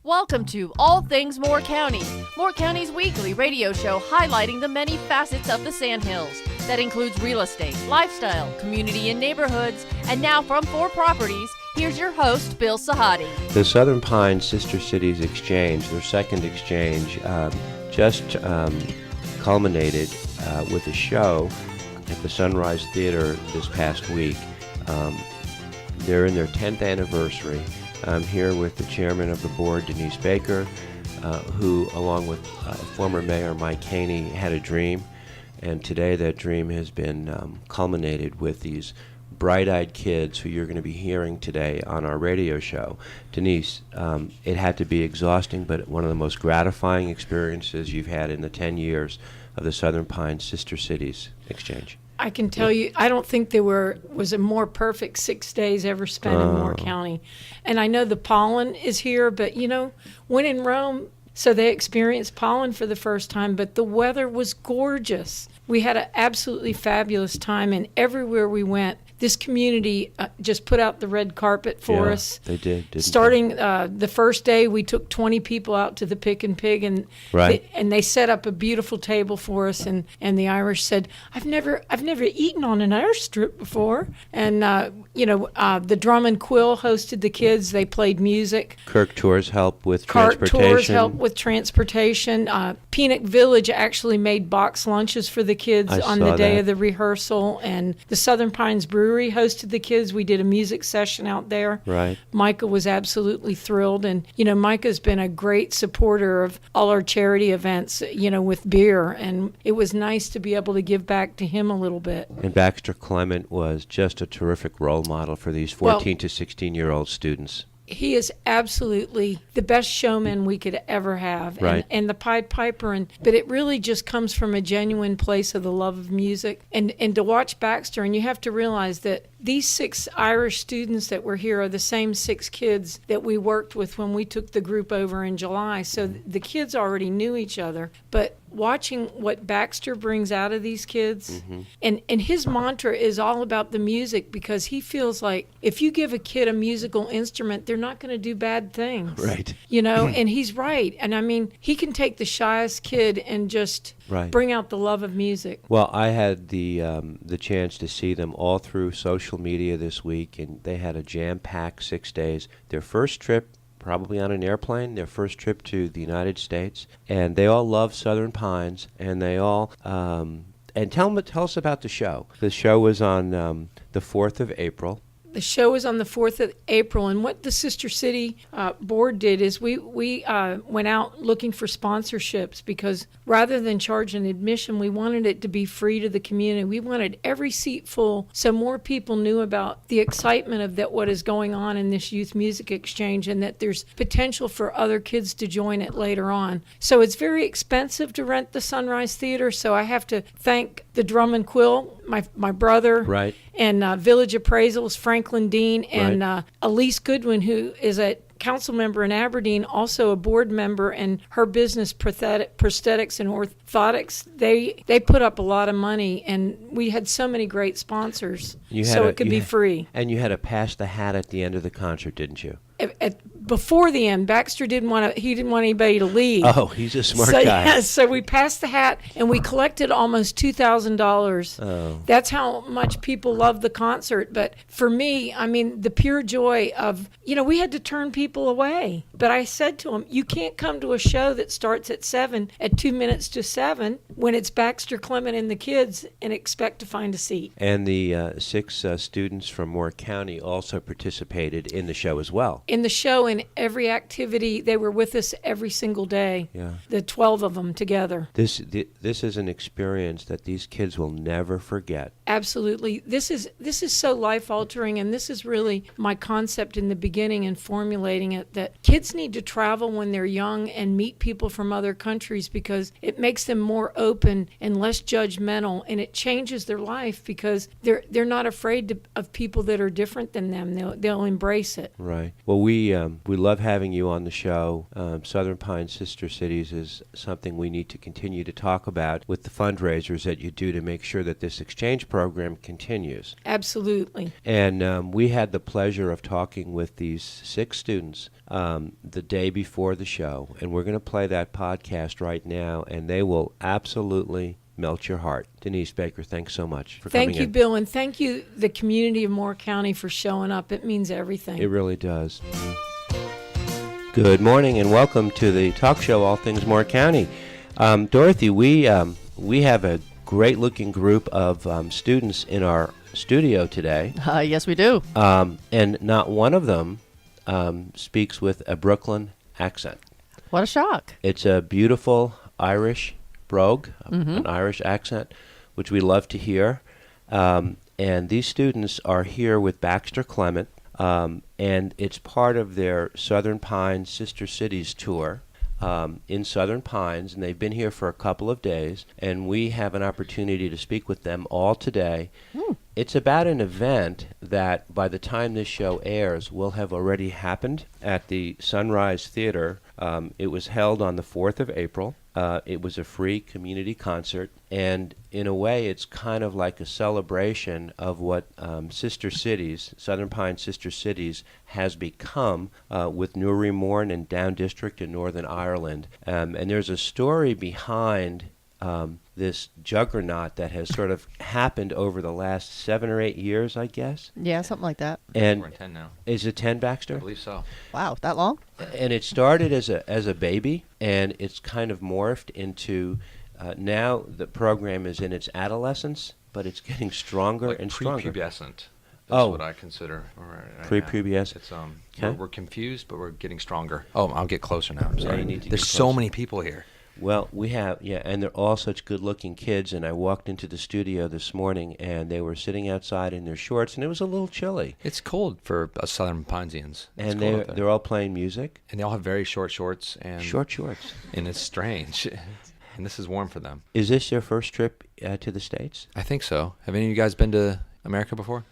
Welcome to All Things Moore County, Moore County's weekly radio show highlighting the many facets of the Sandhills. That includes real estate, lifestyle, community and neighborhoods. And now from 4 Properties, here's your host, Bill Sahadi. The Southern Pines Sister Cities Exchange, their second exchange, just culminated with a show at the Sunrise Theater this past week. They're in their 10th anniversary. I'm here with the chairman of the board, Denise Baker, who, along with former Mayor Mike Haney, had a dream. And today that dream has been culminated with these bright-eyed kids who you're going to be hearing today on our radio show. Denise, it had to be exhausting, but one of the most gratifying experiences you've had in the 10 years of the Southern Pines Sister Cities Exchange. I can tell you, I don't think there was a more perfect 6 days ever spent in Moore County. And I know the pollen is here, but, when in Rome, so they experienced pollen for the first time, but the weather was gorgeous. We had an absolutely fabulous time, and everywhere we went, this community just put out the red carpet for us. They did, didn't Starting the first day, we took 20 people out to the Pick and Pig, and they set up a beautiful table for us. And the Irish said, "I've never eaten on an Irish strip before." And the Drum and Quill hosted the kids. They played music. Kirk Tours helped with transportation. Peanut Village actually made box lunches for the kids on the day of the rehearsal, and the Southern Pines Brewery hosted the kids. We did a music session out there. Right. Micah was absolutely thrilled, and Micah's been a great supporter of all our charity events, with beer, and it was nice to be able to give back to him a little bit. And Baxter Clement was just a terrific role model for these 14 to 16-year-old students. He is absolutely the best showman we could ever have, right. and the Pied Piper, but it really just comes from a genuine place of the love of music. And to watch Baxter, and you have to realize that these 6 Irish students that were here are the same 6 kids that we worked with when we took the group over in July. So the kids already knew each other, but watching what Baxter brings out of these kids, and his mantra is all about the music, because he feels like if you give a kid a musical instrument, they're not going to do bad things. Right. And he's right. And I mean, he can take the shyest kid and just bring out the love of music. Well, I had the chance to see them all through social media this week, and they had a jam-packed 6 days. Their first trip, probably on an airplane, their first trip to the United States, and they all love Southern Pines, and they all and tell us about the show. The show was on the 4th of April. The show was on the 4th of April, and what the Sister City board did is we went out looking for sponsorships, because rather than charge an admission, we wanted it to be free to the community. We wanted every seat full so more people knew about the excitement of what is going on in this youth music exchange, and that there's potential for other kids to join it later on. So it's very expensive to rent the Sunrise Theater, so I have to thank the Drum and Quill, my brother, right, and Village Appraisals, Franklin Dean, and Elise Goodwin, who is a council member in Aberdeen, also a board member, and her business prosthetics and orthotics. They put up a lot of money, and we had so many great sponsors, so it could be free. And you had to pass the hat at the end of the concert, didn't you? Before the end, Baxter didn't want anybody to leave. Oh, he's a smart guy. Yes, so we passed the hat, and we collected almost $2,000. Oh. That's how much people loved the concert. But for me, I mean, the pure joy of, we had to turn people away. But I said to them, you can't come to a show that starts at 7, at 2 minutes to 7, when it's Baxter Clement and the kids, and expect to find a seat. And the 6 students from Moore County also participated in the show as well. In the show, in every activity, they were with us every single day. Yeah. The 12 of them together. This is an experience that these kids will never forget. Absolutely. This is so life-altering, and this is really my concept in the beginning in formulating it, that kids need to travel when they're young and meet people from other countries, because it makes them more open and less judgmental, and it changes their life, because they're not afraid of people that are different than them. They'll embrace it. Right. Well, we We love having you on the show. Southern Pine Sister Cities is something we need to continue to talk about with the fundraisers that you do to make sure that this exchange program continues. Absolutely. And we had the pleasure of talking with these 6 students the day before the show, and we're going to play that podcast right now, and they will absolutely melt your heart. Denise Baker, thanks so much for coming in. Thank you, Bill, and thank you, the community of Moore County, for showing up. It means everything. It really does. Good morning and welcome to the talk show, All Things Moore County. Dorothy, we have a great-looking group of students in our studio today. Yes, we do. And not one of them speaks with a Brooklyn accent. What a shock. It's a beautiful Irish brogue, an Irish accent, which we love to hear. And these students are here with Baxter Clement, and it's part of their Southern Pines Sister Cities tour in Southern Pines, and they've been here for a couple of days, and we have an opportunity to speak with them all today. It's about an event that, by the time this show airs, will have already happened at the Sunrise Theater. It was held on the 4th of April. It was a free community concert, and in a way it's kind of like a celebration of what Sister Cities, Southern Pine Sister Cities, has become with Newry Morn and Down District in Northern Ireland. And there's a story behind this juggernaut that has sort of happened over the last 7 or 8 years, I guess. Yeah, something like that. And We're in 10 now. is it 10, Baxter? I believe so. Wow, that long? And it started as a baby, and it's kind of morphed into now the program is in its adolescence, but it's getting stronger Like and stronger. prepubescent. That's Oh. what I consider. Prepubescent. It's Okay. we're confused, but we're getting stronger. Oh, I'll get closer now. I'm Yeah, sorry. you need to There's get so closer. many people here. Well, we have, and they're all such good-looking kids, and I walked into the studio this morning, and they were sitting outside in their shorts, and it was a little chilly. It's cold for us Southern Pinesians. It's And cold out there. they're all playing music. And they all have very short shorts and Short shorts. and it's strange. And this is warm for them. Is this your first trip to the States? I think so. Have any of you guys been to America before?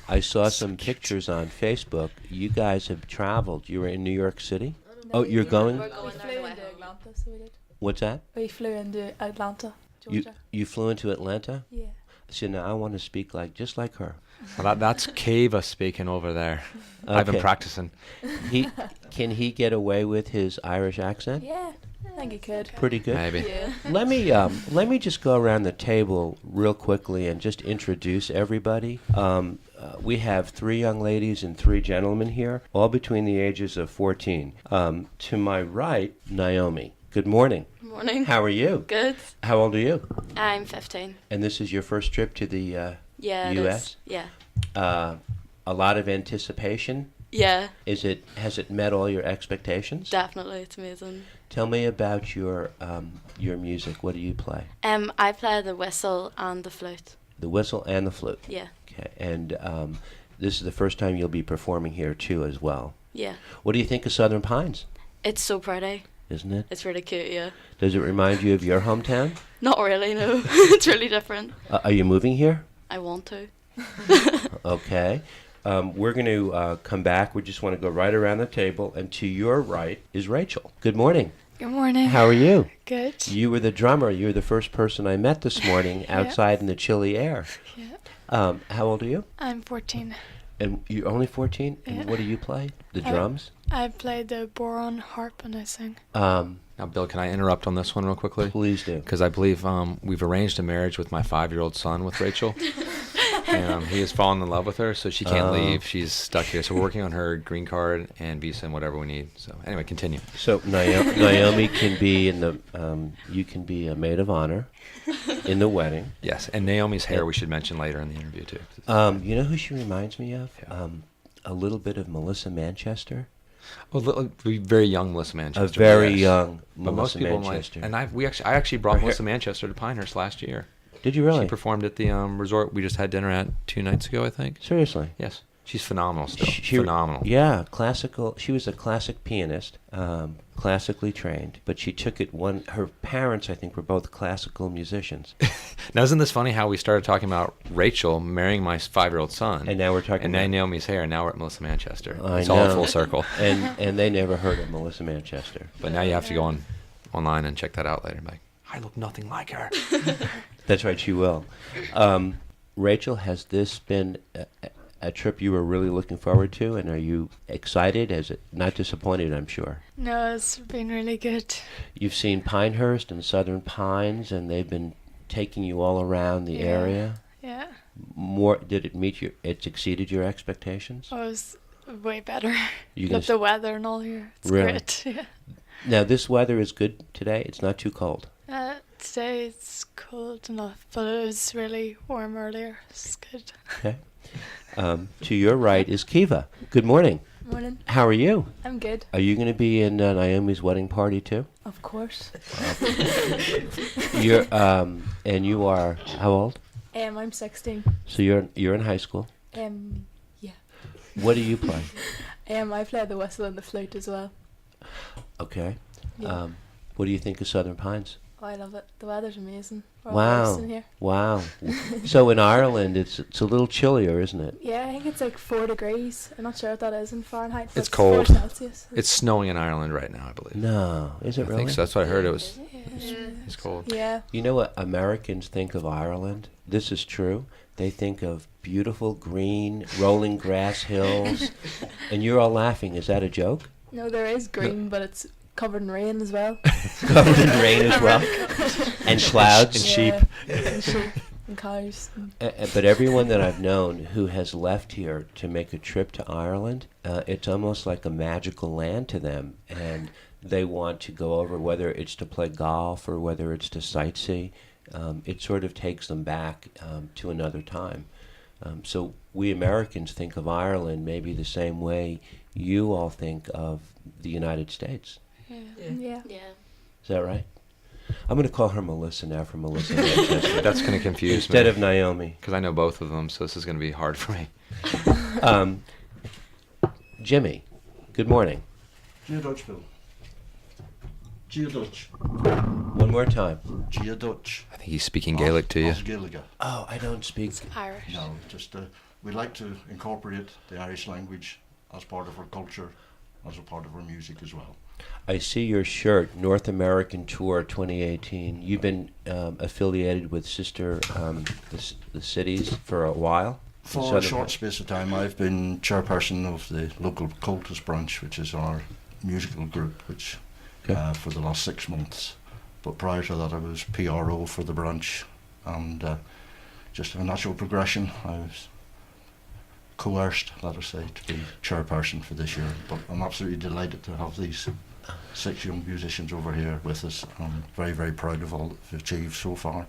I saw some pictures on Facebook. You guys have traveled. You were in New York City? Oh, you're going? We flew into Atlanta, so we did. What's that? We flew into Atlanta, You Georgia. you flew into Atlanta? Yeah. So now I want to speak just like her. Well, that's Kava speaking over there. I've been Okay. practicing. Can he get away with his Irish accent? Yeah, I think you could. Pretty good. Maybe. Yeah. Let me just go around the table real quickly and just introduce everybody. We have 3 young ladies and 3 gentlemen here, all between the ages of 14. To my right, Naomi. Good morning. Morning. How are you? Good. How old are you? I'm 15. And this is your first trip to the Yeah. it US? is. Yeah. a lot of anticipation. Yeah. Has it met all your expectations? Definitely. It's amazing. Tell me about your music. What do you play? I play the whistle and the flute. The whistle and the flute. Yeah. Okay. And this is the first time you'll be performing here too, as well. Yeah. What do you think of Southern Pines? It's so pretty. Isn't it? It's really cute. Yeah. Does it remind you of your hometown? Not really. No. It's really different. Are you moving here? I want to. Okay. We're going to come back. We just want to go right around the table. And to your right is Rachel. Good morning. Good morning. How are you? Good. You were the drummer. You were the first person I met this morning outside in the chilly air. Yeah. How old are you? I'm 14. And you're only 14? And Yeah. what do you play? The drums? I play the boron, harp, and I sing. Now, Bill, can I interrupt on this one real quickly? Please do. Because I believe we've arranged a marriage with my 5-year-old son with Rachel. And he has fallen in love with her, so she can't leave. She's stuck here. So we're working on her green card and visa and whatever we need. So anyway, continue. So Naomi can be in the, you can be a maid of honor in the wedding. Yes, and Naomi's hair we should mention later in the interview, too. You know who she reminds me of? A little bit of Melissa Manchester. Well, very young Melissa Manchester. A very yes. young But most Melissa people Manchester. might. And I actually brought Her hair- Melissa Manchester to Pinehurst last year. Did you really? She performed at the resort we just had dinner at 2 nights ago, I think. Seriously? Yes. She's phenomenal still. She- Phenomenal. Yeah, classical. She was a classic pianist, classically trained, but she took it her parents, I think, were both classical musicians. Now, isn't this funny how we started talking about Rachel marrying my 5-year-old son? And now we're talking And now about- Naomi's hair, and now we're at Melissa Manchester. I It's all know. full circle. And they never heard of Melissa Manchester. But now you have to go online and check that out later. Like, I look nothing like her. That's right, she will. Rachel, has this been a trip you were really looking forward to, and are you excited? Not disappointed, I'm sure. No, it's been really good. You've seen Pinehurst and Southern Pines, and they've been taking you all around the Yeah. area. Yeah. Did it meet it exceeded your expectations? It was way better. You Love guys- the weather and all here. It's Really? great. Yeah. Now, this weather is good today. It's not too cold. Today it's cold enough, but it was really warm earlier. It's good. Okay. To your right is Kiva. Good morning. Morning. How are you? I'm good. Are you going to be in Naomi's wedding party too? Of course. You're and you are how old? I'm 16. So you're in high school. Yeah. What do you play? I play the whistle and the flute as well. Okay. Yeah. What do you think of Southern Pines? Oh, I love it. The weather's amazing. We're all Wow. based in here. Wow. So in Ireland, it's a little chillier, isn't it? Yeah, I think it's like 4 degrees. I'm not sure what that is in Fahrenheit. but It's cold. 4 Celsius. It's snowing in Ireland right now, I believe. No, is it I really? think so. That's what I heard. It was. Yeah. It's cold. Yeah. You know what Americans think of Ireland? This is true. They think of beautiful green rolling grass hills, and you're all laughing. Is that a joke? No, there is green, but it's covered in rain as well. Covered in rain as well, and clouds. And sheep. Yeah, and sheep and cows. But everyone that I've known who has left here to make a trip to Ireland, it's almost like a magical land to them, and they want to go over, whether it's to play golf or whether it's to sightsee. It sort of takes them back to another time. So we Americans think of Ireland maybe the same way you all think of the United States. Yeah. Yeah. Is that right? I'm going to call her Melissa now for Melissa Manchester. That's going to confuse me. Instead of Naomi. Because I know both of them, so this is going to be hard for me. Jimmy, good morning. Gia Dutch, Bill. Gia Dutch. One more time. Gia Dutch. I think he's speaking Gaelic to you. Os Gaeilge. Oh, I don't speak. Irish. No, just we like to incorporate the Irish language as part of our culture, as a part of our music as well. I see your shirt, North American Tour 2018. You've been affiliated with Sister the Cities for a while? For a Southern short Pi- space of time, I've been chairperson of the local Cultus branch, which is our musical group, which Okay. for the last 6 months. But prior to that, I was PRO for the branch, and just a natural progression. I was coerced, let us say, to be chairperson for this year. But I'm absolutely delighted to have these 6 young musicians over here with us. I'm very, very proud of all that we've achieved so far.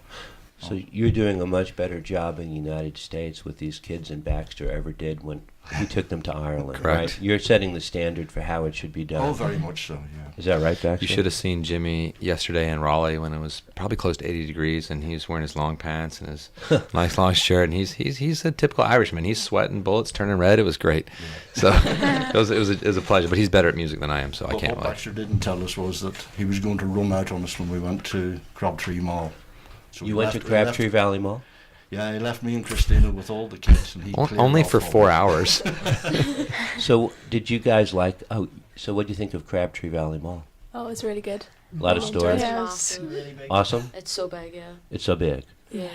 So you're doing a much better job in the United States with these kids than Baxter ever did when he took them to Ireland, Correct. right? You're setting the standard for how it should be done. Oh, very much so, yeah. Is that right, Baxter? You should have seen Jimmy yesterday in Raleigh when it was probably close to 80 degrees, and he was wearing his long pants and his nice long shirt, and he's a typical Irishman. He's sweating, bullets turning red. It was great. So it was a pleasure. But he's better at music than I am, so I But can't what lie. Baxter didn't tell us was that he was going to run out on us when we went to Crabtree Mall. So You we went to left- Crabtree Valley Mall? Yeah, he left me and Christina with all the kids, and he cleared Only off for all 4 of us. hours. So did you guys like, so what do you think of Crabtree Valley Mall? Oh, it's really good. A lot of I stores? enjoyed it. Yeah, Massive. Awesome? It's so big, yeah. It's so big. Yeah.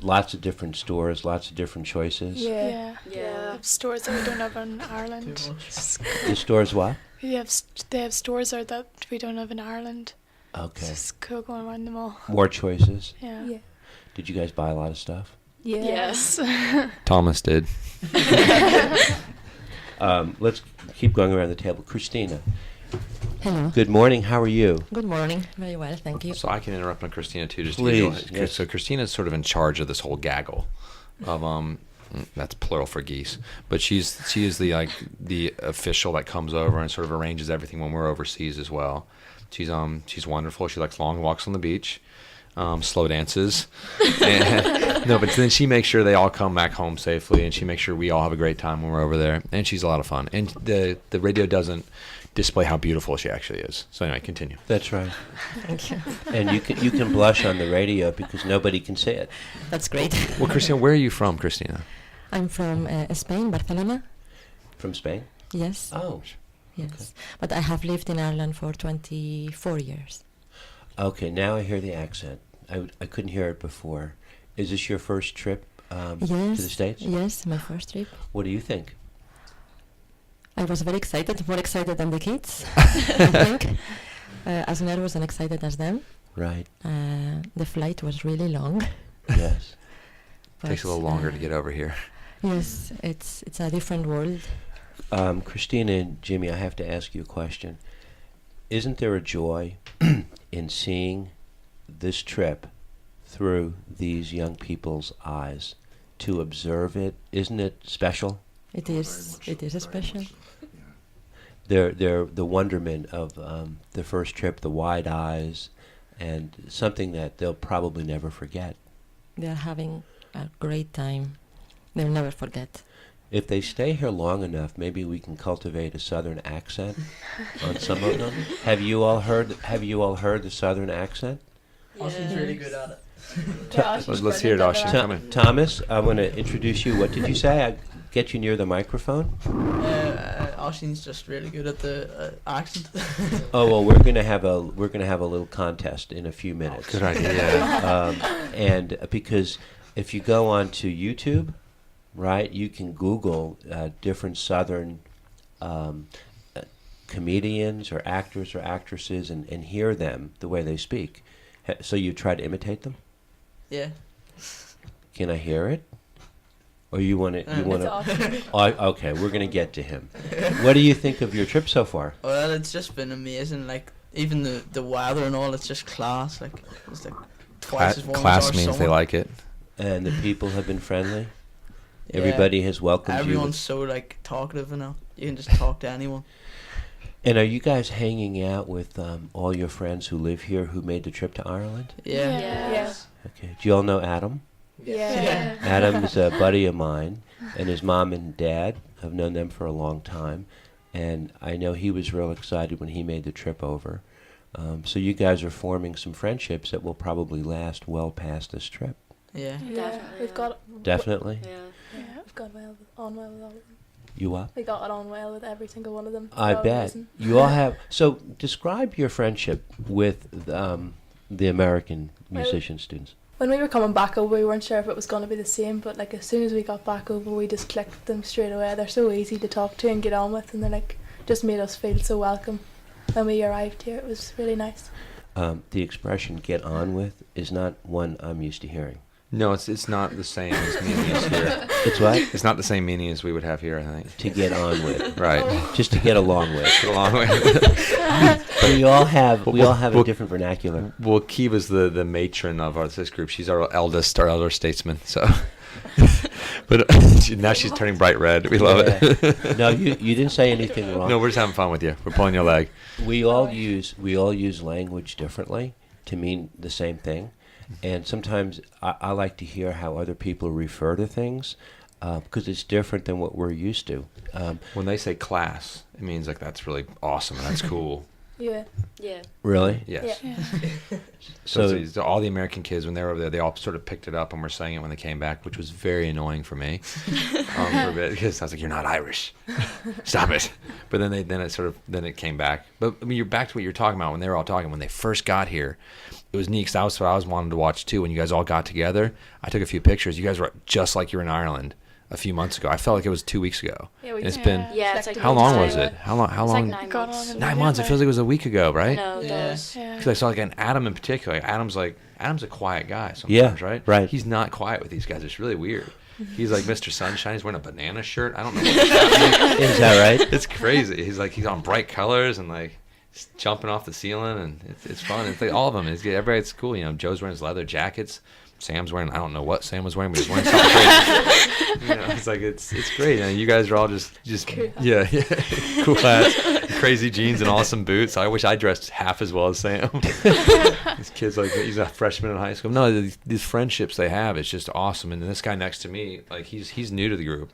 Lots of different stores, lots of different choices. Yeah. Yeah. They Yeah. have stores that we don't have in Ireland. The stores what? They have stores there that we don't have in Ireland. It's Okay. just cool going around them all. More choices. Yeah. Yeah. Did you guys buy a lot of stuff? Yeah. Yes. Thomas did. Let's keep going around the table. Christina, Hello. good morning. How are you? Good morning. Very well, thank you. So I can interrupt on Christina too, just Please, to yes. So Christina's sort of in charge of this whole gaggle of that's plural for geese, but she is the official that comes over and sort of arranges everything when we're overseas as well. She's wonderful. She likes long walks on the beach. slow dances. And, no, but then she makes sure they all come back home safely, and she makes sure we all have a great time when we're over there. And she's a lot of fun. And the radio doesn't display how beautiful she actually is. So anyway, continue. That's right. Thank you. And you can blush on the radio because nobody can see it. That's great. Well, Christina, where are you from, Christina? I'm from Spain, Barcelona. From Spain? Yes. Oh. Yes. But I have lived in Ireland for 24 years. Okay, now I hear the accent. I couldn't hear it before. Is this your first trip to Yes. the States? Yes, my first trip. What do you think? I was very excited, more excited than the kids, I think. As nervous and excited as them. Right. The flight was really long. Yes. Takes a little longer to get over here. Yes, it's a different world. Christina and Jimmy, I have to ask you a question. Isn't there a joy in seeing this trip through these young people's eyes? To observe it, isn't it special? It is special. The wonderment of the first trip, the wide eyes, and something that they'll probably never forget. They are having a great time. They'll never forget. If they stay here long enough, maybe we can cultivate a southern accent on some of them. Have you all heard the southern accent? Austin's really good at it. Let's hear it, Austin. Come in. Thomas, I want to introduce you. What did you say? I get you near the microphone. Austin's just really good at the accent. Oh well, we're gonna have a little contest in a few minutes. Good idea. And because if you go on to YouTube, right, you can Google different Southern comedians or actors or actresses and hear them the way they speak. So you try to imitate them? Yeah. Can I hear it? Or you want to? It's awesome. Okay, we're gonna get to him. What do you think of your trip so far? Well, it's just been amazing. Like even the weather and all, it's just class. Like it's like twice as warm Class as our means they summer. like it. And the people have been friendly. Yeah. Everybody has welcomed Everyone's you. so like talkative and all. You can just talk to anyone. And are you guys hanging out with all your friends who live here who made the trip to Ireland? Yeah. Yeah. Okay. Do you all know Adam? Yeah. Adam is a buddy of mine, and his mom and dad have known them for a long time. And I know he was real excited when he made the trip over. So you guys are forming some friendships that will probably last well past this trip. Yeah. Yeah. We've got Definitely. we've got on well with all of them. You what? We got on well with every single one of them. I They're all bet. amazing. You all have. So describe your friendship with the American musician students. When we were coming back over, we weren't sure if it was going to be the same, but like as soon as we got back over, we just clicked with them straight away. They're so easy to talk to and get on with, and they're like just made us feel so welcome when we arrived here. It was really nice. The expression "get on with" is not one I'm used to hearing. No, it's not the same as meaning as here. It's what? It's not the same meaning as we would have here, I think. To get on with. Right. Just to get along with. Get along with. We all have Well, a different vernacular. Well, Kiva's the matron of this group. She's our elder statesman. So, but now she's turning bright red. We love it. No, you didn't say anything wrong. No, we're just having fun with you. We're pulling your leg. We all use language differently to mean the same thing, and sometimes I like to hear how other people refer to things because it's different than what we're used to. When they say class, it means like that's really awesome and that's cool. Yeah. Yeah. Really? Yes. Yeah. So all the American kids, when they were over there, they all sort of picked it up and were saying it when they came back, which was very annoying for me for a bit because I was like, "You're not Irish, stop it." But then it came back. But I mean, you're back to what you're talking about when they were all talking when they first got here. It was neat because that was what I was wanting to watch too. When you guys all got together, I took a few pictures. You guys were just like you were in Ireland a few months ago. I felt like it was 2 weeks ago. Yeah, we And it's just been Yeah, it's like how long was time. it? How long? It's like Long? 9 Got months. on 9 months. It feels like it was a week ago, right? No, it Yeah. does. Yeah. Because I saw like an Adam in particular. Like, Adam's a quiet guy sometimes, Yeah, right? right. He's not quiet with these guys. It's really weird. He's like Mr. Sunshine. He's wearing a banana shirt. I don't know what's happening. Is that right? It's crazy. He's on bright colors and like he's jumping off the ceiling and it's fun. It's like all of them. Everybody's cool. You know, Joe's wearing his leather jackets. Sam's wearing, I don't know what Sam was wearing, but he's wearing something crazy. You know, it's like it's great. And you guys are all just Cool. yeah, cool hats, crazy jeans and awesome boots. I wish I dressed half as well as Sam. These kids, like, he's a freshman in high school. No, these friendships they have, it's just awesome. And this guy next to me, like, he's new to the group.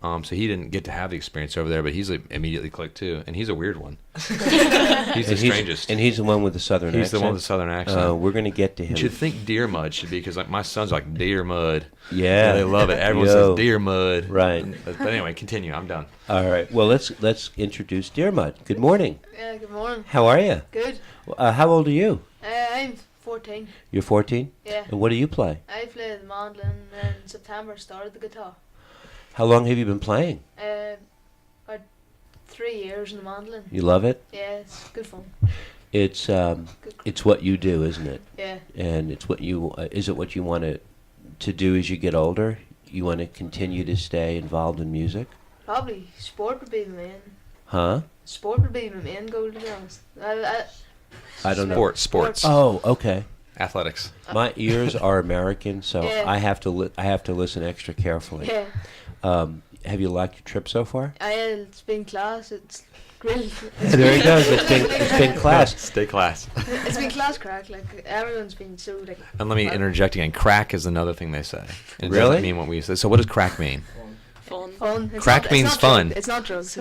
So he didn't get to have the experience over there, but he's like, immediately clicked too. And he's a weird one. He's the strangest. And he's the one with the southern accent. He's the one with the southern accent. We're going to get to him. You should think Deer Mud should be, because like my son's like Deer Mud. Yeah. They love it. Everyone says Deer Mud. Right. But anyway, continue. I'm done. All right. Well, let's introduce Deer Mud. Good morning. Yeah, good morning. How are you? Good. How old are you? I'm 14. You're 14? Yeah. And what do you play? I played the mandolin and in September started the guitar. How long have you been playing? About 3 years in the mandolin. You love it? Yeah, it's good fun. It's Good. it's what you do, isn't it? Yeah. And it's what you is it what you want to do as you get older? You want to continue to stay involved in music? Probably sport would be my main. Huh? Sport would be my main goal, to be honest. I don't know. Sports. Oh, okay. Athletics. My ears are American, so Yeah. I have to listen extra carefully. Yeah. Have you liked your trip so far? It's been class. It's great. There he goes. It's been class. Stay class. It's been class crack. Like everyone's been so like. And let me interject again. Crack is another thing they say. It Really? doesn't mean what we say. So what does crack mean? Fun. It's Crack not- means it's not fun. It's not drugs.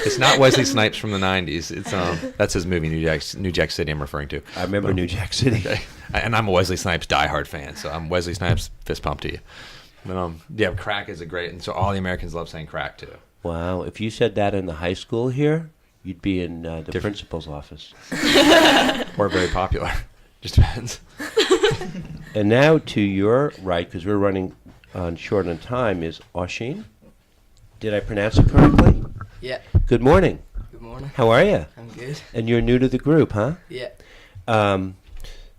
It's not Wesley Snipes from the '90s. It's that's his movie New Jack City. I'm referring to. I remember New Jack City. Okay. And I'm a Wesley Snipes diehard fan, so I'm Wesley Snipes. Fist pump to you. But yeah, crack is a great, and so all the Americans love saying crack too. Wow. If you said that in the high school here, you'd be in the principal's office. Or very popular. Just depends. And now to your right, because we're running short on time, is Oshin. Did I pronounce it correctly? Yeah. Good morning. Good morning. How are you? I'm good. And you're new to the group, huh? Yeah.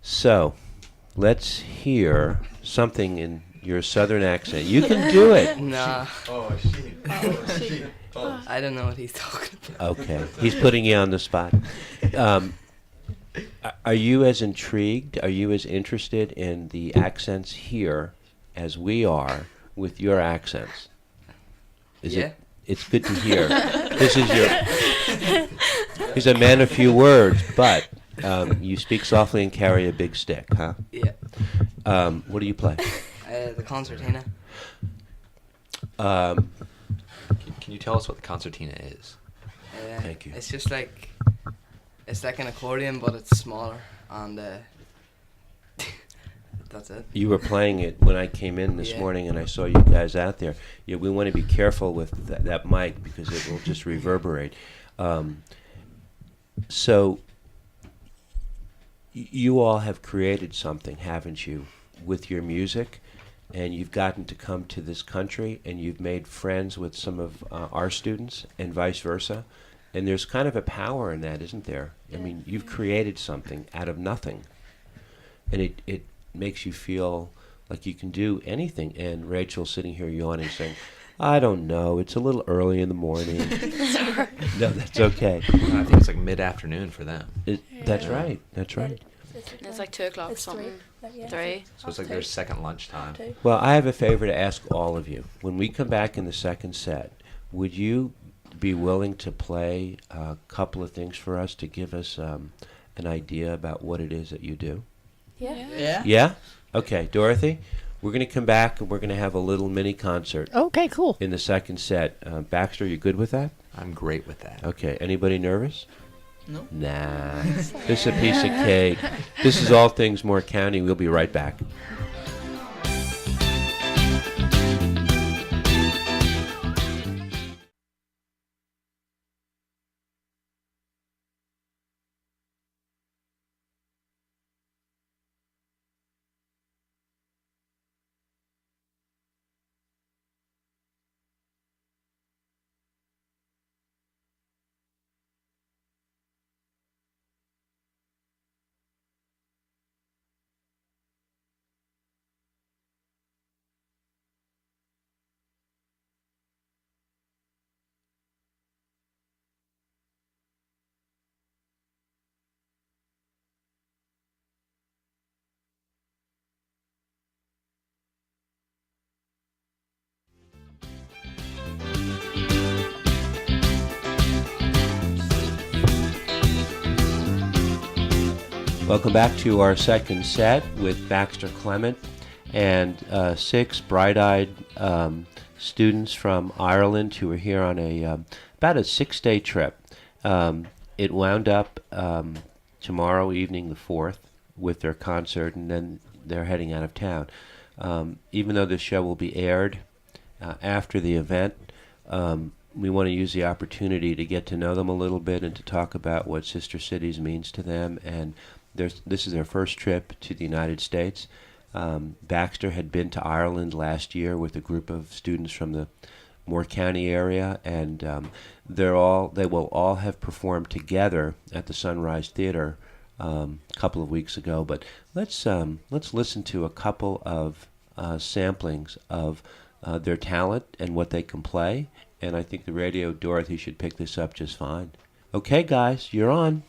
So, let's hear something in your southern accent. You can do it. Nah. Oh, I don't know what he's talking about. Okay. He's putting you on the spot. Are you as intrigued? Are you as interested in the accents here as we are with your accents? It's good to hear. This is he's a man of few words, but you speak softly and carry a big stick, huh? Yeah. What do you play? The concertina. Can you tell us what the concertina is? Thank you. It's just like an accordion, but it's smaller, and that's it. You were playing it when I came in this morning, and I saw you guys out there. Yeah, we want to be careful with that mic because it will just reverberate. So you all have created something, haven't you, with your music? And you've gotten to come to this country, and you've made friends with some of our students, and vice versa. And there's kind of a power in that, isn't there? I mean, you've created something out of nothing, and it makes you feel like you can do anything. And Rachel's sitting here yawning, saying, "I don't know. It's a little early in the morning." No, that's okay. I think it's like mid-afternoon for them. That's right. That's right. It's like 2 o'clock or It's something. 3. 3. So it's like their second lunchtime. Well, I have a favor to ask all of you. When we come back in the second set, would you be willing to play a couple of things for us to give us an idea about what it is that you do? Yeah. Yeah. Yeah? Okay, Dorothy, we're going to come back and we're going to have a little mini concert Okay, cool. in the second set. Baxter, you good with that? I'm great with that. Okay, anybody nervous? No. Nah. This is a piece of cake. This is All Things Moore County. We'll be right back. Welcome back to our second set with Baxter Clement and 6 bright-eyed students from Ireland who are here on about a 6-day trip. It wound up tomorrow evening, the 4th, with their concert, and then they're heading out of town. Even though the show will be aired after the event, we want to use the opportunity to get to know them a little bit and to talk about what Sister Cities means to them. And this is their first trip to the United States. Baxter had been to Ireland last year with a group of students from the Moore County area, and they will all have performed together at the Sunrise Theater a couple of weeks ago. But let's listen to a couple of samplings of their talent and what they can play. And I think the radio Dorothy should pick this up just fine. Okay, guys, you're on.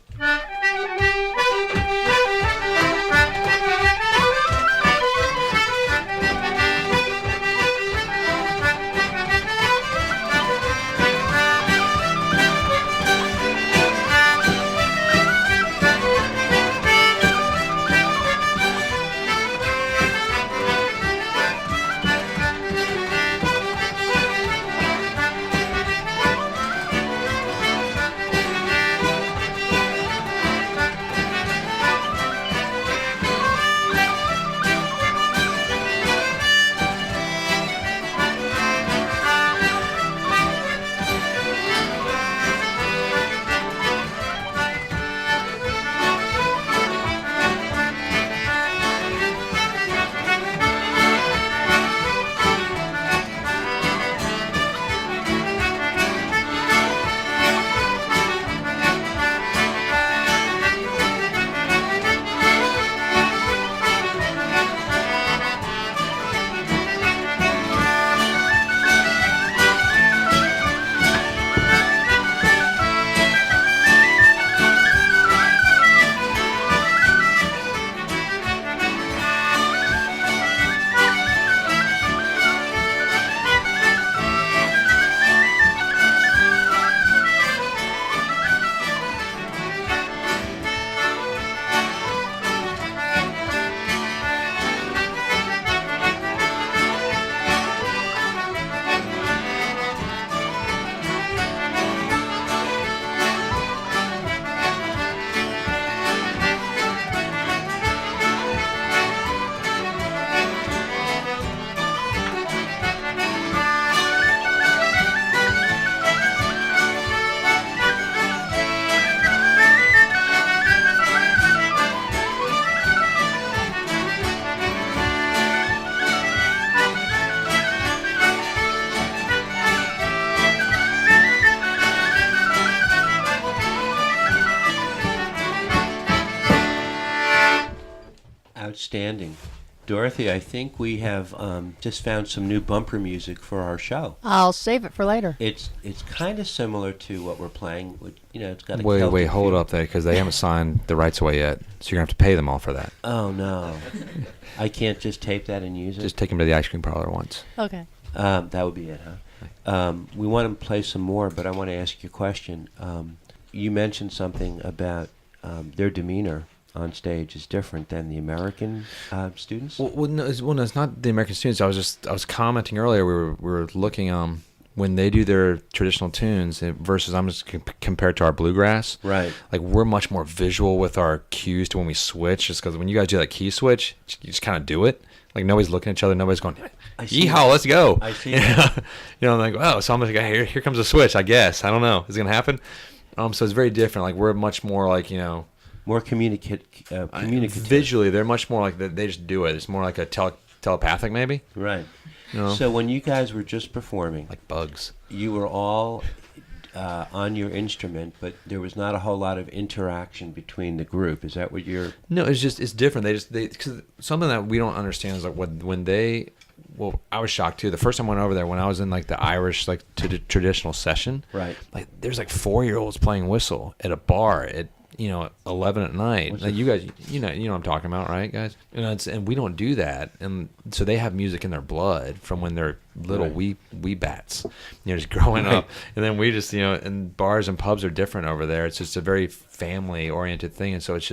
Outstanding. Dorothy, I think we have just found some new bumper music for our show. I'll save it for later. It's kind of similar to what we're playing. It's got a Wait, Celtic hold feel. up there, because they haven't signed the rights away yet, so you're going to have to pay them all for that. Oh, no. I can't just tape that and use it? Just take them to the ice cream parlor once. Okay. That would be it, huh? We want to play some more, but I want to ask you a question. You mentioned something about their demeanor on stage is different than the American students. Well, no, it's not the American students. I was commenting earlier. We were looking when they do their traditional tunes versus I'm just compared to our bluegrass. Right. Like we're much more visual with our cues to when we switch. Just because when you guys do that key switch, you just kind of do it. Like nobody's looking at each other. Nobody's going, yeehaw, let's go. I see that. I'm like, oh, so I'm like, here comes a switch. I guess I don't know. Is it gonna happen? So it's very different. Like we're much more like more communicative. Visually, they're much more like they just do it. It's more like a telepathic, maybe. Right. So when you guys were just performing, like bugs, you were all on your instrument, but there was not a whole lot of interaction between the group. Is that what you're? No, it's different. Because something that we don't understand is like when they. Well, I was shocked too. The first time I went over there, when I was in like the Irish traditional session, right? Like there's like 4-year-olds playing whistle at a bar at 11 at night. Like you guys, you know what I'm talking about, right, guys? And we don't do that, and so they have music in their blood from when they're little wee bats, just growing up. And then we just, and bars and pubs are different over there. It's just a very family oriented thing, and so it's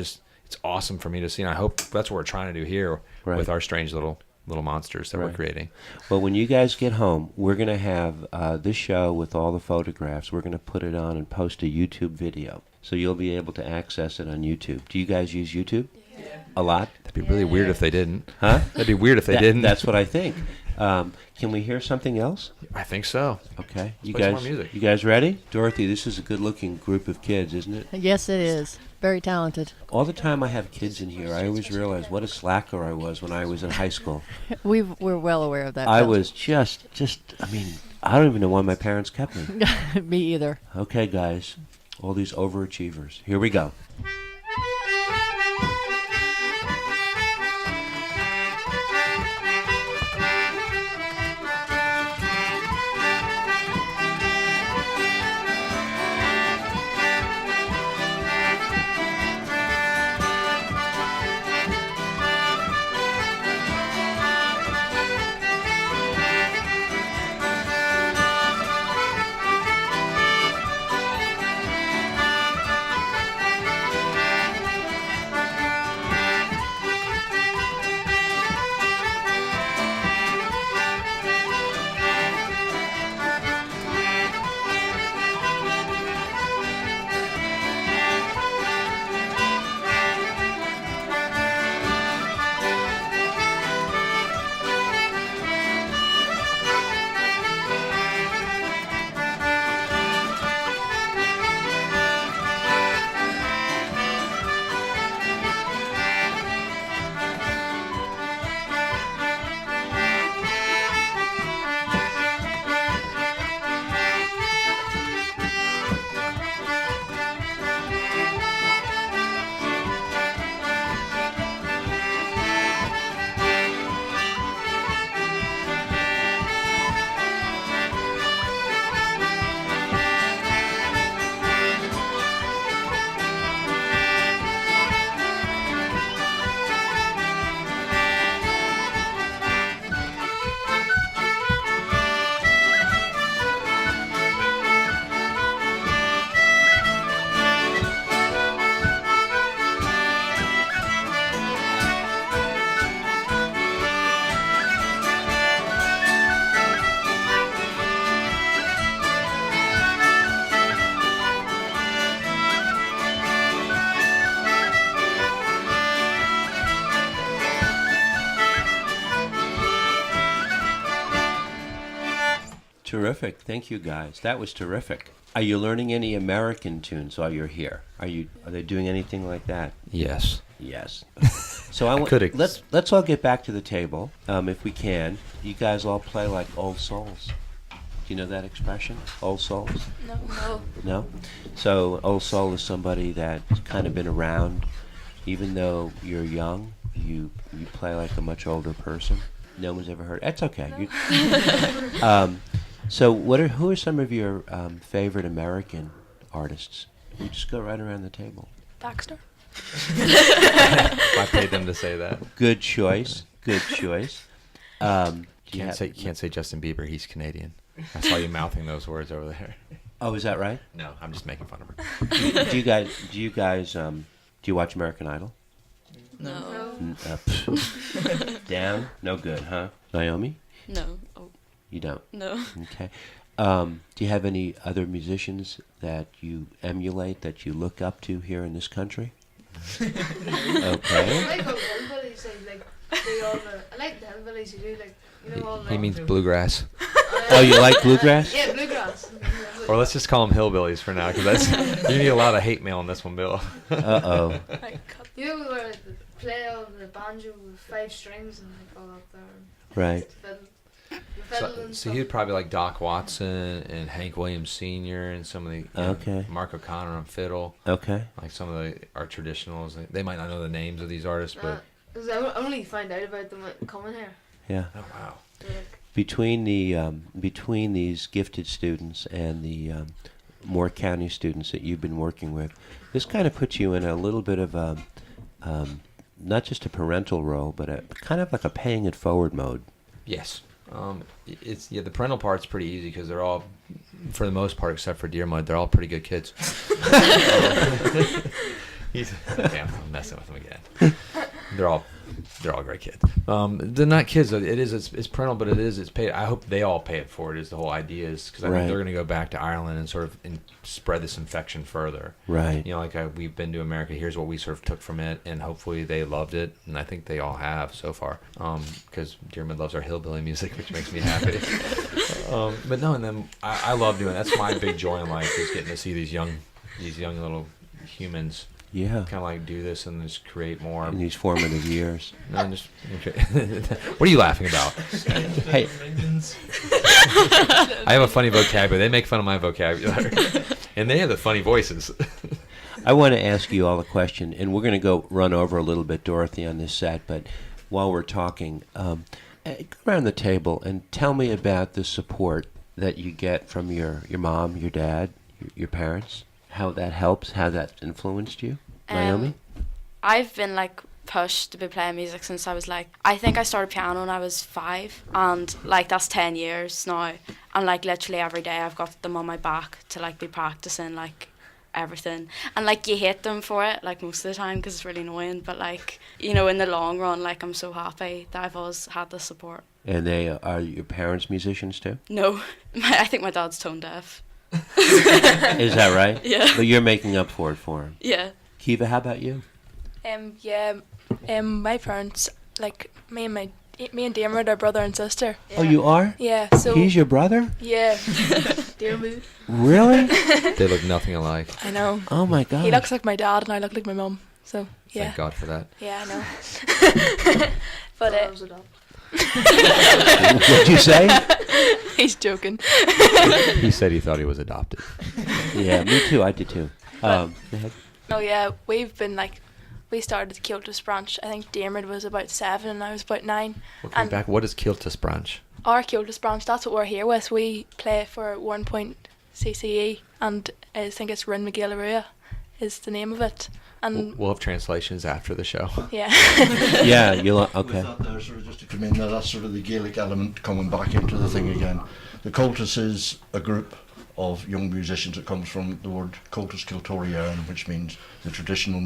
it's awesome for me to see. And I hope that's what we're trying to do here with our strange little monsters that we're creating. Well, when you guys get home, we're going to have this show with all the photographs. We're going to put it on and post a YouTube video. So you'll be able to access it on YouTube. Do you guys use YouTube? Yeah. A lot? That'd be really weird if they didn't. Huh? That'd be weird if they didn't. That's what I think. Can we hear something else? I think so. Okay. Let's play some more music. You guys ready? Dorothy, this is a good-looking group of kids, isn't it? Yes, it is. Very talented. All the time I have kids in here, I always realize what a slacker I was when I was in high school. We're well aware of that. I Bill. was I don't even know why my parents kept me. Me either. Okay, guys. All these overachievers. Here we go. Terrific. Thank you, guys. That was terrific. Are you learning any American tunes while you're here? Are they doing anything like that? Yes. Yes. So let's all get back to the table, if we can. You guys all play like old souls. Do you know that expression, old souls? No. No? So old soul is somebody that's kind of been around. Even though you're young, you play like a much older person. No one's ever heard. That's okay. No. So who are some of your favorite American artists? You just go right around the table. Baxter. I paid them to say that. Good choice. Good choice. Can't say Justin Bieber. He's Canadian. I saw you mouthing those words over there. Oh, is that right? No, I'm just making fun of her. Do you guys do you watch American Idol? No. Down? No good, huh? Naomi? No. Oh. You don't? No. Okay. Do you have any other musicians that you emulate, that you look up to here in this country? Okay. I like how hillbillies say, like, they all I like the hillbillies who do, like, you know, all He means bluegrass. Oh, you like bluegrass? Yeah, bluegrass. Or let's just call them hillbillies for now, because you need a lot of hate mail on this one, Bill. Uh-oh. You know where they play all the banjo with 5 strings and like all that there. Right. So he'd probably like Doc Watson and Hank Williams Sr. and some of the Mark O'Connor on fiddle. Okay. Like some of our traditionals. They might not know the names of these artists, but Because I only find out about them coming here. Yeah. Oh wow. Between these gifted students and the Moore County students that you've been working with, this kind of puts you in a little bit of a not just a parental role, but kind of like a paying it forward mode. Yes. The parental part's pretty easy because they're all, for the most part, except for Deer Mud, they're all pretty good kids. Damn, I'm messing with them again. They're all great kids. They're not kids. It's parental, but it's paid. I hope they all pay it forward. Is the whole idea is because I think they're going to go back to Ireland and sort of spread this infection further. Right. You know, like we've been to America. Here's what we sort of took from it, and hopefully they loved it, and I think they all have so far. Because Diarmuid loves our hillbilly music, which makes me happy. But no, and then I love doing it. That's my big joy in life is getting to see these young little humans. Yeah. Kind of like do this and just create more. In these formative years. No, just what are you laughing about? Hey. I have a funny vocabulary. They make fun of my vocabulary. And they have the funny voices. I want to ask you all a question, and we're going to go run over a little bit, Dorothy, on this set, but while we're talking, go around the table and tell me about the support that you get from your mom, your dad, your parents. How that helps, how that influenced you, Naomi? I've been like pushed to be playing music since I was like, I think I started piano when I was 5, and like that's 10 years now, and like literally every day I've got them on my back to like be practicing like everything, and like you hate them for it like most of the time because it's really annoying, but like, you know, in the long run, like I'm so happy that I've always had the support. And are your parents musicians too? No, I think my dad's tone deaf. Is that right? Yeah. But you're making up for him. Yeah. Kiva, how about you? My parents, like me and Diarmuid are brother and sister. Yeah. Oh, you are? Yeah. So he's your brother? Yeah. Diarmuid. Really? They look nothing alike. I know. Oh my God. He looks like my dad, and I look like my mum. So yeah. Thank God for that. Yeah, I know. But what'd you say? He's joking. He said he thought he was adopted. Yeah, me too. I did too. Go ahead. Oh yeah, we started the Kiltus branch. I think Diarmuid was about 7 and I was about 9. Looking back, what is Kiltus branch? Our Kiltus branch, that's what we're here with. We play for 1 Point CCE, and I think it's Rin McGill is the name of it. And we'll have translations after the show. Yeah. Yeah, you'll okay. With that there, sort of just to come in there, that's sort of the Gaelic element coming back into the thing again. The Cultus is a group of young musicians that comes from the word Cultus Kiltorian, which means the traditional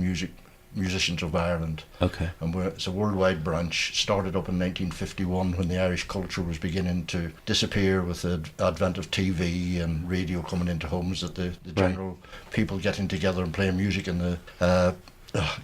musicians of Ireland. Okay. And it's a worldwide branch, started up in 1951 when the Irish culture was beginning to disappear with the advent of TV and radio coming into homes, that the general people getting together and playing music in the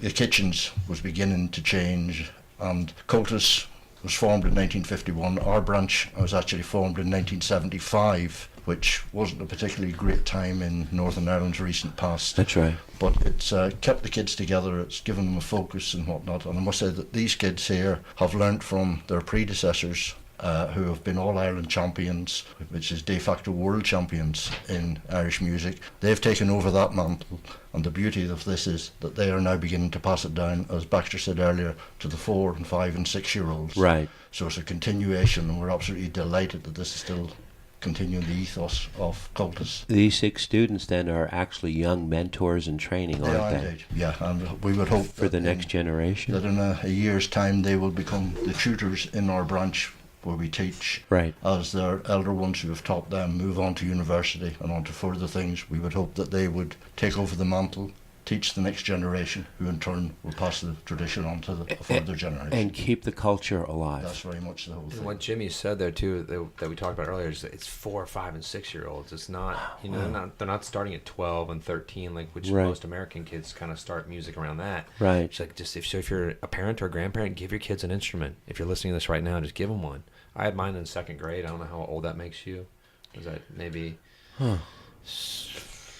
kitchens was beginning to change. And Cultus was formed in 1951. Our branch was actually formed in 1975, which wasn't a particularly great time in Northern Ireland's recent past. That's right. But it's kept the kids together, it's given them a focus and whatnot. And I must say that these kids here have learnt from their predecessors, who have been All-Ireland champions, which is de facto world champions in Irish music. They've taken over that mantle, and the beauty of this is that they are now beginning to pass it down, as Baxter said earlier, to the 4 and 5 and 6 year olds. Right. So it's a continuation, and we're absolutely delighted that this is still continuing the ethos of Cultus. These 6 students then are actually young mentors in training, aren't they? Indeed. Yeah, and we would hope for the next generation that in a year's time they will become the tutors in our branch, where we teach, as their elder ones who have taught them move on to university and on to further things. We would hope that they would take over the mantle, teach the next generation, who in turn will pass the tradition on to the further generation. And keep the culture alive. That's very much the whole thing. And what Jimmy said there too, that we talked about earlier, is that it's 4, 5, and 6 year olds. It's not, they're not starting at 12 and 13, like which most American kids kind of start music around that. Right. It's like if you're a parent or a grandparent, give your kids an instrument. If you're listening to this right now, just give them one. I had mine in 2nd grade. I don't know how old that makes you. Was that maybe? Huh.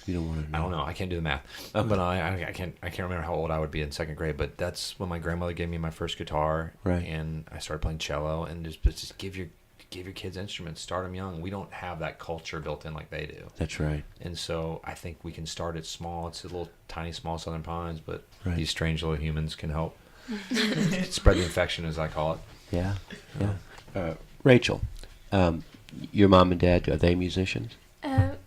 You don't want to know. I don't know. I can't do the math. But I can't remember how old I would be in 2nd grade. But that's when my grandmother gave me my first guitar, and I started playing cello. And just give your kids instruments. Start them young. We don't have that culture built in like they do. That's right. And so I think we can start it small. It's a little tiny, small Southern Pines, but these strange little humans can help spread the infection, as I call it. Yeah. Rachel, your mom and dad, are they musicians?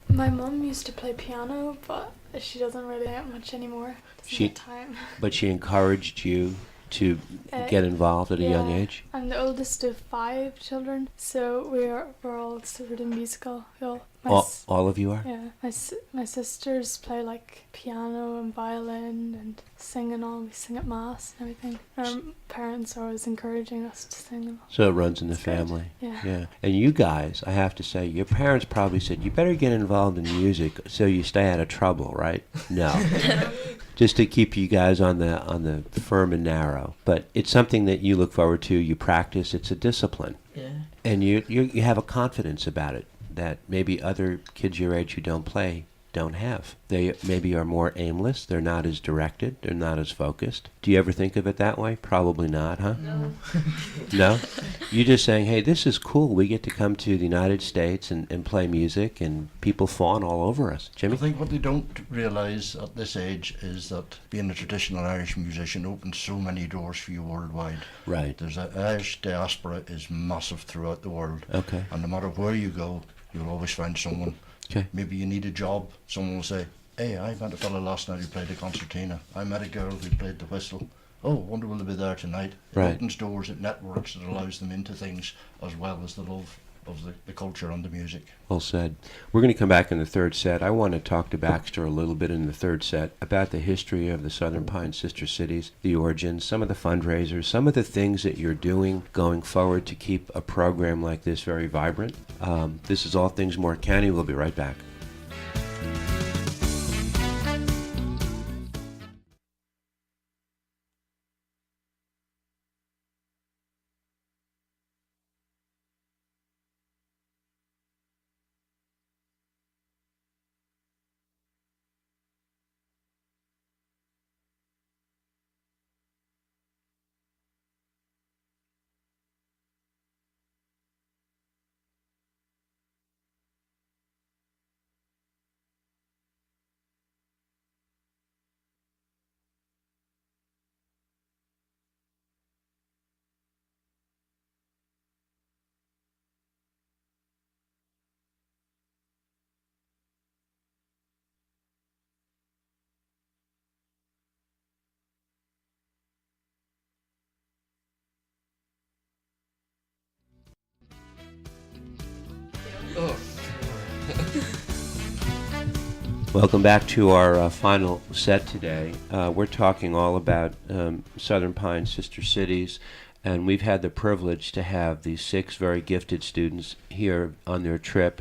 My mum used to play piano, but she doesn't really have much anymore. Doesn't have time. But she encouraged you to get involved at a young yeah, age? I'm the oldest of 5 children, so we're all sort of musical. All of you are? Yeah, my sisters play like piano and violin and sing and all. We sing at mass and everything. Our parents are always encouraging us to sing. And all. So it runs in the It's good. family. Yeah. And you guys, I have to say, your parents probably said, you better get involved in music so you stay out of trouble, right? No. Just to keep you guys on the firm and narrow. But it's something that you look forward to, you practice, it's a discipline. Yeah. And you have a confidence about it that maybe other kids your age who don't play don't have. They maybe are more aimless, they're not as directed, they're not as focused. Do you ever think of it that way? Probably not, huh? No. No? You're just saying, hey, this is cool. We get to come to the United States and play music, and people fawn all over us. Jimmy? I think what they don't realise at this age is that being a traditional Irish musician opens so many doors for you worldwide. Right. There's a Irish diaspora is massive throughout the world. Okay. And no matter where you go, you'll always find someone. Okay. Maybe you need a job. Someone will say, hey, I met a fella last night who played the concertina. I met a girl who played the whistle. Oh, wonder will they be there tonight? It Right. opens doors, it networks, it allows them into things as well as the love of the culture and the music. Well said. We're going to come back in the third set. I want to talk to Baxter a little bit in the third set about the history of the Southern Pine Sister Cities, the origins, some of the fundraisers, some of the things that you're doing going forward to keep a program like this very vibrant. This is All Things Moore County. We'll be right back. Welcome back to our final set today. We're talking all about Southern Pine Sister Cities, and we've had the privilege to have these 6 very gifted students here on their trip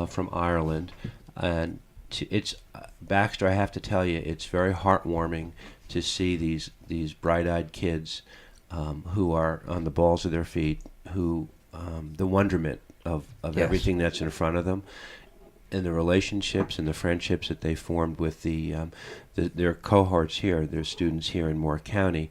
from Ireland. And it's Baxter, I have to tell you, it's very heartwarming to see these bright-eyed kids who are on the balls of their feet, who the wonderment of Yes. everything that's in front of them, and the relationships and the friendships that they formed with their cohorts here, their students here in Moore County.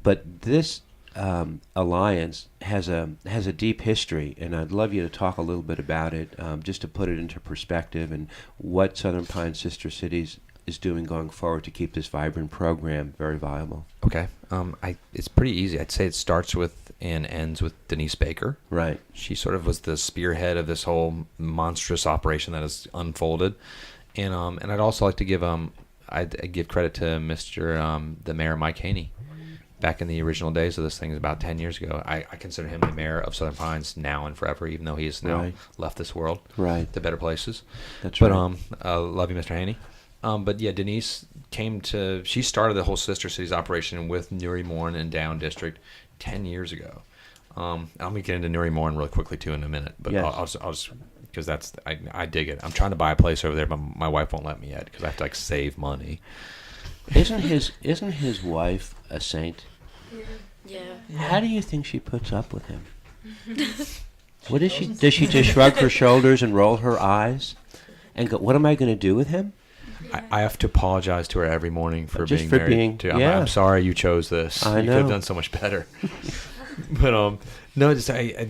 But this alliance has a deep history, and I'd love you to talk a little bit about it, just to put it into perspective and what Southern Pine Sister Cities is doing going forward to keep this vibrant program very viable. Okay. It's pretty easy. I'd say it starts with and ends with Denise Baker. Right. She sort of was the spearhead of this whole monstrous operation that has unfolded. And I'd also like to give I'd give credit to the mayor, Mike Haney. Back in the original days of this thing, about 10 years ago, I consider him the mayor of Southern Pines now and forever, even though he has now left this world to better places. That's right. Love you, Mr. Haney. But yeah, Denise she started the whole Sister Cities operation with Newry Morin and Down District 10 years ago. I'm going to get into Newry Morin really quickly too in a minute, but yes. I'll just because I dig it. I'm trying to buy a place over there, but my wife won't let me yet because I have to save money. Isn't his wife a saint? Yeah. How do you think she puts up with him? What is she? Does she just shrug her shoulders and roll her eyes and go, "What am I going to do with him?" I have to apologize to her every morning for Just being for married. I'm sorry you chose this. I You could know. have done so much better. But no, just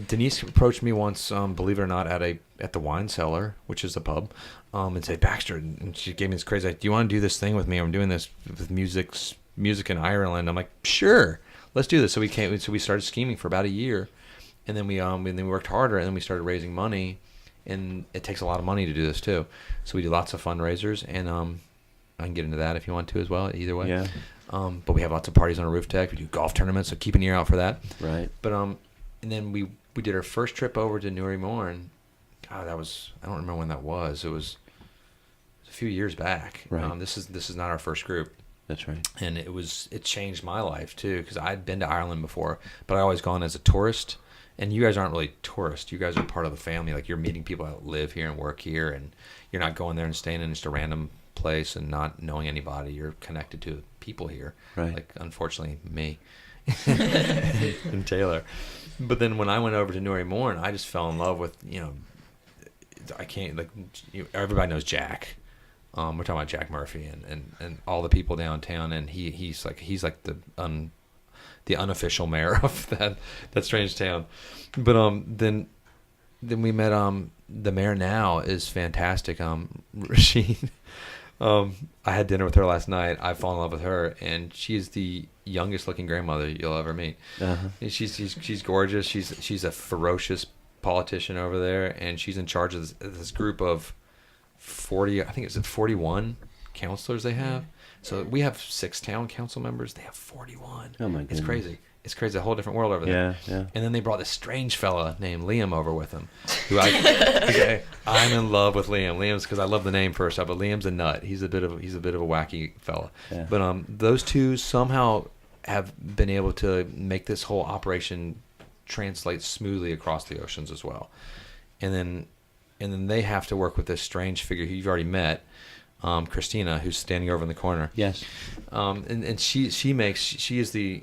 Denise approached me once, believe it or not, at the Wine Cellar, which is a pub, and said, Baxter, and she gave me this crazy, do you want to do this thing with me? I'm doing this with music in Ireland. I'm like, sure, let's do this. So we started scheming for about a year, and then we worked harder, and then we started raising money. And it takes a lot of money to do this too, so we do lots of fundraisers, and I can get into that if you want to as well. Either way, Yeah. But we have lots of parties on our roof deck. We do golf tournaments, so keep an ear out for that. Right. But and then we did our first trip over to Newry Morn. God, that was, I don't remember when that was. It was a few years back. Right. This is not our first group. That's right. And it changed my life too, because I'd been to Ireland before, but I always gone as a tourist. And you guys aren't really tourists. You guys are part of the family. Like, you're meeting people that live here and work here, and you're not going there and staying in just a random place and not knowing anybody. You're connected to people here. Right. Like, unfortunately, me and Taylor. But then when I went over to Newry Morn, I just fell in love with, I can't, like, everybody knows Jack. We're talking about Jack Murphy and all the people downtown, and he's like the unofficial mayor of that strange town. But then we met the mayor now is fantastic. Rasheen. I had dinner with her last night. I fall in love with her, and she's the youngest looking grandmother you'll ever meet. Uh-huh. And she's gorgeous. She's a ferocious politician over there, and she's in charge of this group of 40. I think it's 41 counselors they have. So we have 6 town council members. They have 41. Oh my goodness. It's crazy. It's crazy. A whole different world over there. Yeah. And then they brought this strange fella named Liam over with them. Who I'm in love with Liam. Liam's because I love the name first off, but Liam's a nut. He's a bit of a wacky fella. Yeah. But those two somehow have been able to make this whole operation translate smoothly across the oceans as well. And then they have to work with this strange figure who you've already met. Christina, who's standing over in the corner. Yes. And she is the,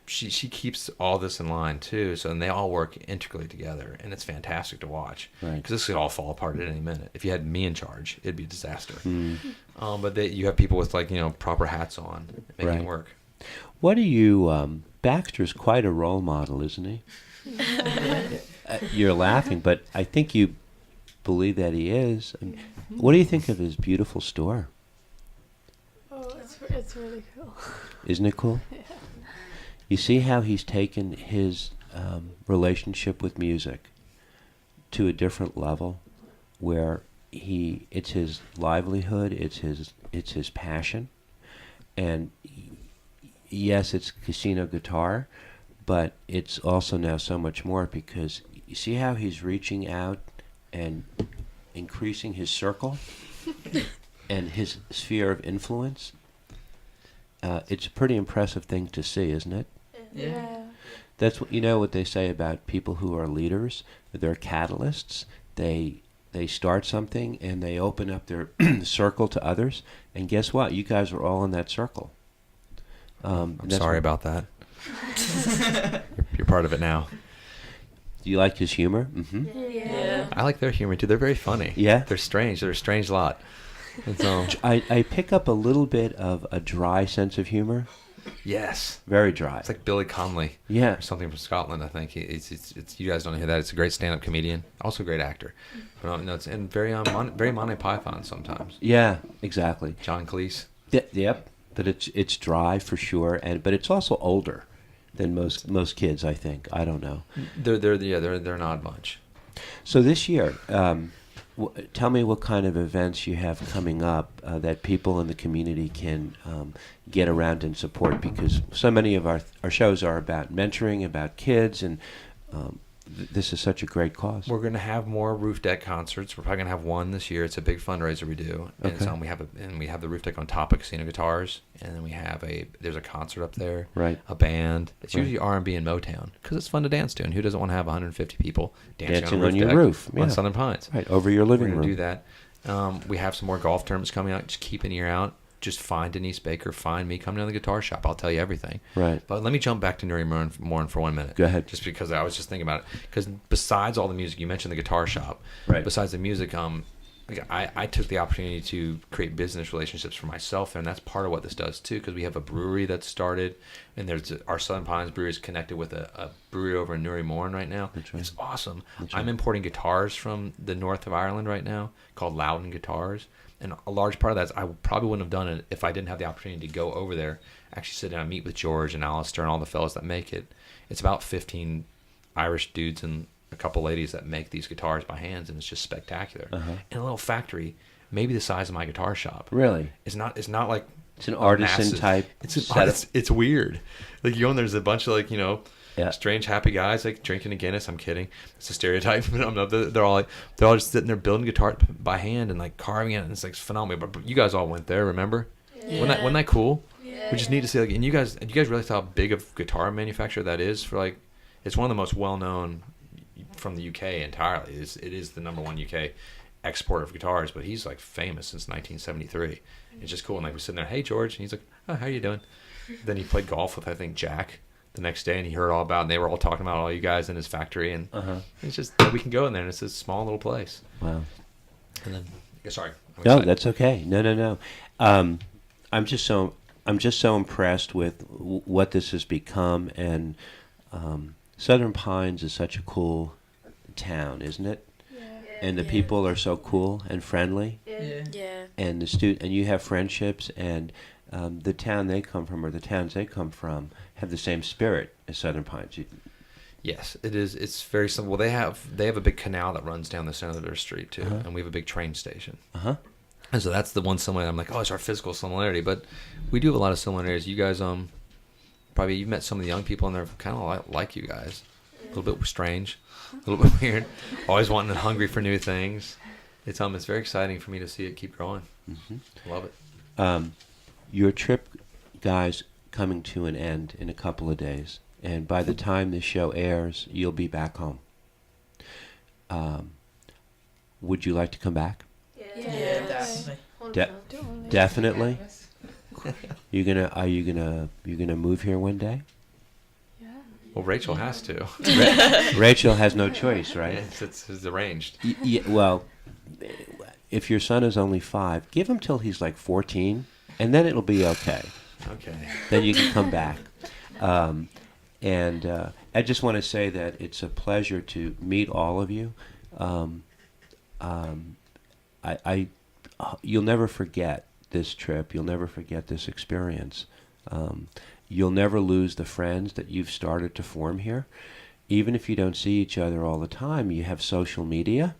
she keeps all this in line too. So, and they all work integrally together, and it's fantastic to watch. Right. Because this could all fall apart at any minute. If you had me in charge, it'd be a disaster. Mm. But you have people with proper hats on making Right. it work. What do you? Baxter's quite a role model, isn't he? You're laughing, but I think you believe that he is. What do you think of his beautiful store? Oh, it's really cool. Isn't it cool? Yeah. You see how he's taken his relationship with music to a different level, where it's his livelihood, it's his passion, and yes, it's casino guitar, but it's also now so much more, because you see how he's reaching out and increasing his circle and his sphere of influence. It's a pretty impressive thing to see, isn't it? Yeah. That's what they say about people who are leaders. They're catalysts. They start something and they open up their circle to others. And guess what? You guys are all in that circle. I'm sorry about that. You're part of it now. Do you like his humor? Mm-hmm. Yeah. I like their humor too. They're very funny. Yeah? They're strange. They're a strange lot. And so, I pick up a little bit of a dry sense of humor. yes. Very dry. It's like Billy Connolly. Yeah. Or something from Scotland, I think. It's you guys don't hear that. It's a great stand-up comedian, also a great actor. But no, it's and very very Monty Python sometimes. Yeah, exactly. John Cleese. Yep. But it's dry for sure, but it's also older than most kids, I think. I don't know. They're an odd bunch. So this year, tell me what kind of events you have coming up that people in the community can get around and support, because so many of our shows are about mentoring, about kids, and this is such a great cause. We're going to have more roof deck concerts. We're probably going to have one this year. It's a big fundraiser we do. And Okay. we have the roof deck on top of Casino Guitars, and then there's a concert up there. Right. A band. It's Right. usually R&B and Motown because it's fun to dance to. And who doesn't want to have 150 people dancing on your deck roof, on yeah. Southern Pines? Right, over your living We're room. going to do that. We have some more golf tournaments coming out. Just keep an ear out. Just find Denise Baker. Find me. Come down to the guitar shop. I'll tell you everything. Right. But let me jump back to Newry Morn for 1 minute. Go ahead. Just because I was just thinking about it. Because besides all the music, you mentioned the guitar shop. Right. Besides the music, I took the opportunity to create business relationships for myself, and that's part of what this does too. Because we have a brewery that's started, and there's our Southern Pines brewery is connected with a brewery over in Newry Morn right now. That's right. It's awesome. That's I'm right. importing guitars from the north of Ireland right now called Loudon Guitars. And a large part of that is I probably wouldn't have done it if I didn't have the opportunity to go over there, actually sit down and meet with George and Alistair and all the fellas that make it. It's about 15 Irish dudes and a couple ladies that make these guitars by hands, and it's just spectacular. Uh-huh. In a little factory, maybe the size of my guitar shop. Really? It's not like It's an artisan massive. type. It's weird. Like you go in, there's a bunch of like strange happy guys like drinking a Guinness. I'm kidding. It's a stereotype. But they're all just sitting there building guitar by hand and like carving it, and it's like phenomenal. But you guys all went there, remember? Yeah. Wasn't that cool? Yeah. We just need to see like, and you guys realize how big of guitar manufacturer that is for like, it's one of the most well known from the UK entirely. It is the number one UK exporter of guitars, but he's like famous since 1973. It's just cool. And like we're sitting there, hey George, and he's like, oh, how you doing? Then he played golf with I think Jack the next day, and he heard all about it, and they were all talking about all you guys in his factory, and it's just we can go in there, and it's a small little place. Wow. And then sorry. No, that's okay. No. I'm just so impressed with what this has become, and Southern Pines is such a cool town, isn't it? Yeah. And the people are so cool and friendly. Yeah. And and you have friendships, and the town they come from, or the towns they come from, have the same spirit as Southern Pines. Yes, it is. It's very simple. They have a big canal that runs down the center of their street too, and we have a big train station. And so that's the one similarity. I'm like, oh, it's our physical similarity, but we do have a lot of similarities. You guys, probably you've met some of the young people, and they're kind of like you guys, a little bit strange, a little bit weird, always wanting and hungry for new things. It's very exciting for me to see it keep growing. Love it. Your trip, guys, coming to an end in a couple of days, and by the time this show airs, you'll be back home. Would you like to come back? Yeah, definitely. Definitely. Are you gonna move here one day? Yeah. Well, Rachel has to. Rachel has no choice, right? It's arranged. Well, if your son is only 5, give him till he's like 14, and then it'll be okay. Okay. Then you can come back. And I just want to say that it's a pleasure to meet all of you. You'll never forget this trip. You'll never forget this experience. You'll never lose the friends that you've started to form here. Even if you don't see each other all the time, you have social media.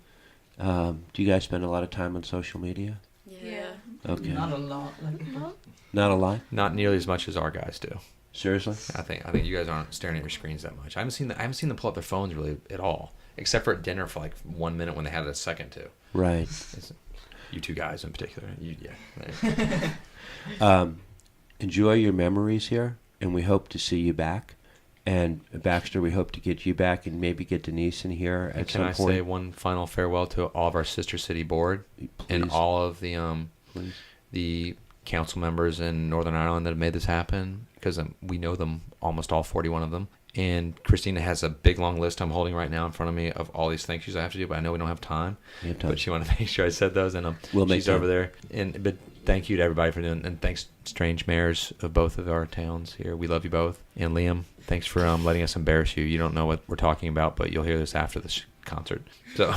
Do you guys spend a lot of time on social media? Yeah. Okay. Not a lot. Not a lot? Not nearly as much as our guys do. Seriously? I think you guys aren't staring at your screens that much. I haven't seen them pull up their phones really at all, except for at dinner for like 1 minute when they had a second to. Right. You two guys in particular. Enjoy your memories here, and we hope to see you back. And Baxter, we hope to get you back and maybe get Denise in here at some point. Can I say one final farewell to all of our Sister City board? Please. And all of the council members in Northern Ireland that have made this happen, because we know them, almost all 41 of them. And Christina has a big long list I'm holding right now in front of me of all these things I have to do, but I know we don't have time. But she wanted to make sure I said those, and she's over there. But thank you to everybody for doing, and thanks strange mayors of both of our towns here. We love you both. And Liam, thanks for letting us embarrass you. You don't know what we're talking about, but you'll hear this after the concert. So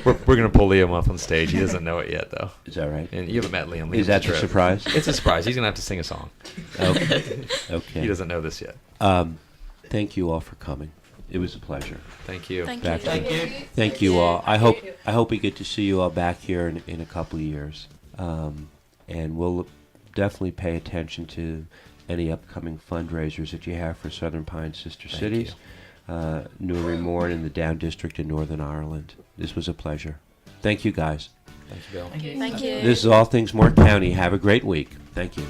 we're going to pull Liam up on stage. He doesn't know it yet, though. Is that right? And you haven't met Liam. Is that the surprise? It's a surprise. He's going to have to sing a song. Okay. He doesn't know this yet. Thank you all for coming. It was a pleasure. Thank you. Thank you all. I hope we get to see you all back here in a couple of years. And we'll definitely pay attention to any upcoming fundraisers that you have for Southern Pines Sister Cities, Newry Mourne, and the Down District in Northern Ireland. This was a pleasure. Thank you, guys. Thank you, Bill. Thank you. This is All Things Moore County. Have a great week. Thank you.